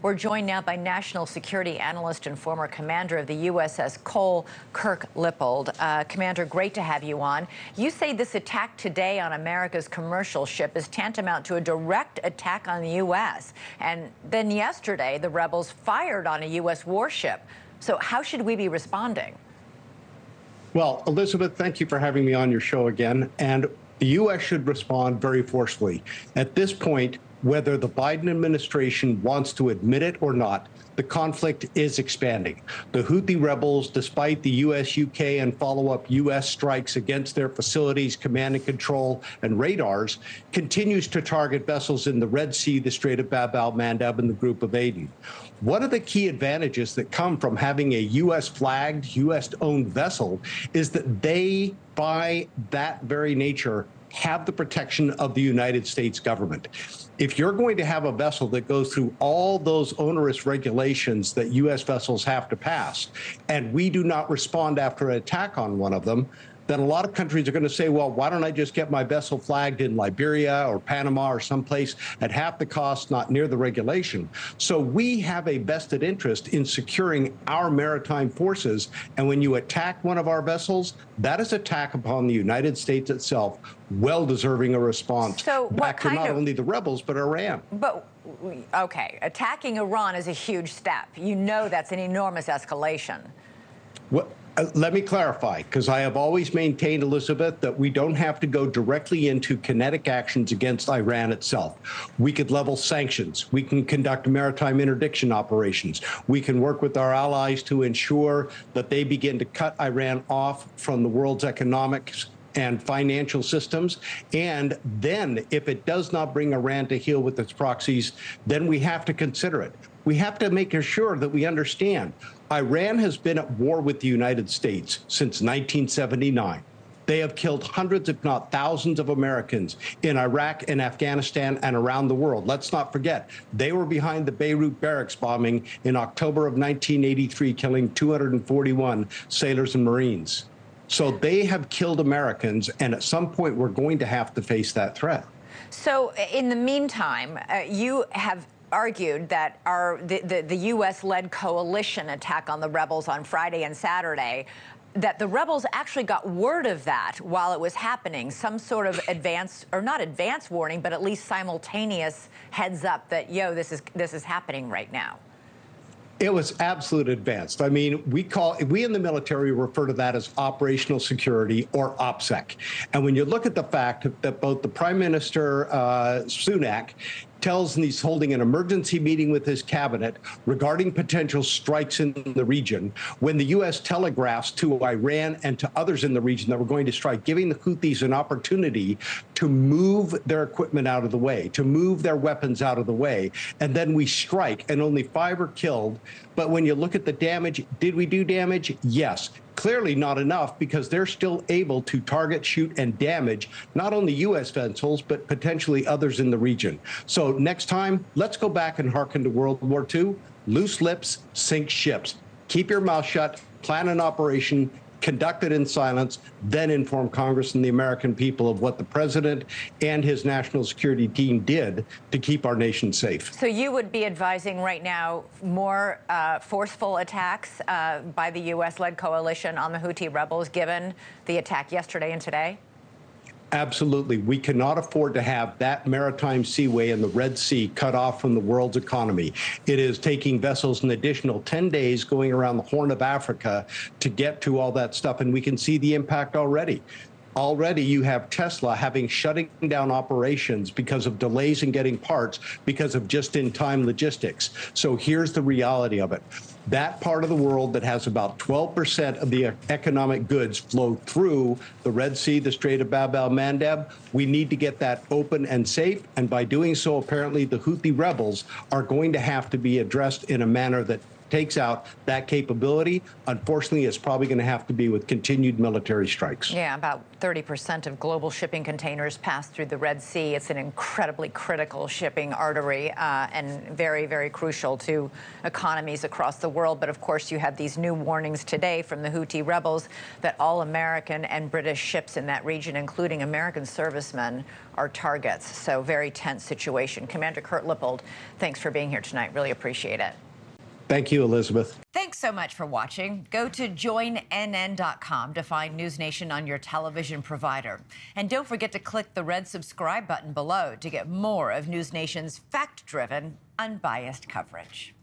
We're joined now by national security analyst and former commander of the USS Cole, Kirk Lippold. Commander, great to have you on. You say this attack today on America's commercial ship is tantamount to a direct attack on the U.S. And then yesterday, the rebels fired on a U.S. warship. So how should we be responding? Well, Elizabeth, thank you for having me on your show again. And the U.S. should respond very forcefully. At this point, whether the Biden administration wants to admit it or not, the conflict is expanding. The Houthi rebels, despite the U.S., U.K., and follow-up U.S. strikes against their facilities, command and control, and radars, continues to target vessels in the Red Sea, the Strait of Bab al-Mandeb, and the Group of Aden. One of the key advantages that come from having a U.S.-flagged, U.S.-owned vessel is that they, by that very nature, have the protection of the United States government. If you're going to have a vessel that goes through all those onerous regulations that U.S. vessels have to pass, and we do not respond after an attack on one of them, then a lot of countries are going to say, well, why don't I just get my vessel flagged in Liberia or Panama or someplace at half the cost, not near the regulation? So we have a vested interest in securing our maritime forces. And when you attack one of our vessels, that is attack upon the United States itself, well deserving a response back to not only the rebels, but Iran. But, okay, attacking Iran is a huge step. You know that's an enormous escalation. Well, let me clarify, because I have always maintained, Elizabeth, that we don't have to go directly into kinetic actions against Iran itself. We could level sanctions. We can conduct maritime interdiction operations. We can work with our allies to ensure that they begin to cut Iran off from the world's economics and financial systems. And then if it does not bring Iran to heel with its proxies, then we have to consider it. We have to make sure that we understand Iran has been at war with the United States since 1979. They have killed hundreds, if not thousands, of Americans in Iraq and Afghanistan and around the world. Let's not forget, they were behind the Beirut barracks bombing in October of 1983, killing 241 sailors and Marines. So they have killed Americans, and at some point we're going to have to face that threat. So in the meantime, you have argued that the U.S.-led coalition attack on the rebels on Friday and Saturday, that the rebels actually got word of that while it was happening, some sort of advance, or not advance warning, but at least simultaneous heads up that, yo, this is happening right now. It was absolute advanced. I mean, we in the military refer to that as operational security, or OPSEC. And when you look at the fact that both the Prime Minister Sunak tells and he's holding an emergency meeting with his cabinet regarding potential strikes in the region, when the U.S. telegraphs to Iran and to others in the region that we're going to strike, giving the Houthis an opportunity to move their equipment out of the way, to move their weapons out of the way, and then we strike, and only 5 are killed. But when you look at the damage, did we do damage? Yes. Clearly not enough, because they're still able to target, shoot, and damage not only U.S. vessels, but potentially others in the region. So next time, let's go back and hearken to World War II. Loose lips sink ships. Keep your mouth shut, plan an operation, conduct it in silence, then inform Congress and the American people of what the president and his national security team did to keep our nation safe. So you would be advising right now more forceful attacks by the U.S.-led coalition on the Houthi rebels, given the attack yesterday and today? Absolutely. We cannot afford to have that maritime seaway in the Red Sea cut off from the world's economy. It is taking vessels an additional 10 days going around the Horn of Africa to get to all that stuff, and we can see the impact already. Already you have Tesla shutting down operations because of delays in getting parts, because of just-in-time logistics. So here's the reality of it. That part of the world that has about 12% of the economic goods flow through the Red Sea, the Strait of Bab al-Mandeb, we need to get that open and safe. And by doing so, apparently the Houthi rebels are going to have to be addressed in a manner that takes out that capability, unfortunately, it's probably going to have to be with continued military strikes. Yeah, about 30% of global shipping containers pass through the Red Sea. It's an incredibly critical shipping artery and very, very crucial to economies across the world. But of course, you have these new warnings today from the Houthi rebels that all American and British ships in that region, including American servicemen, are targets. So very tense situation. Commander Kirk Lippold, thanks for being here tonight. Really appreciate it. Thank you, Elizabeth. Thanks so much for watching. Go to joinnn.com to find NewsNation on your television provider. And don't forget to click the red subscribe button below to get more of NewsNation's fact-driven, unbiased coverage.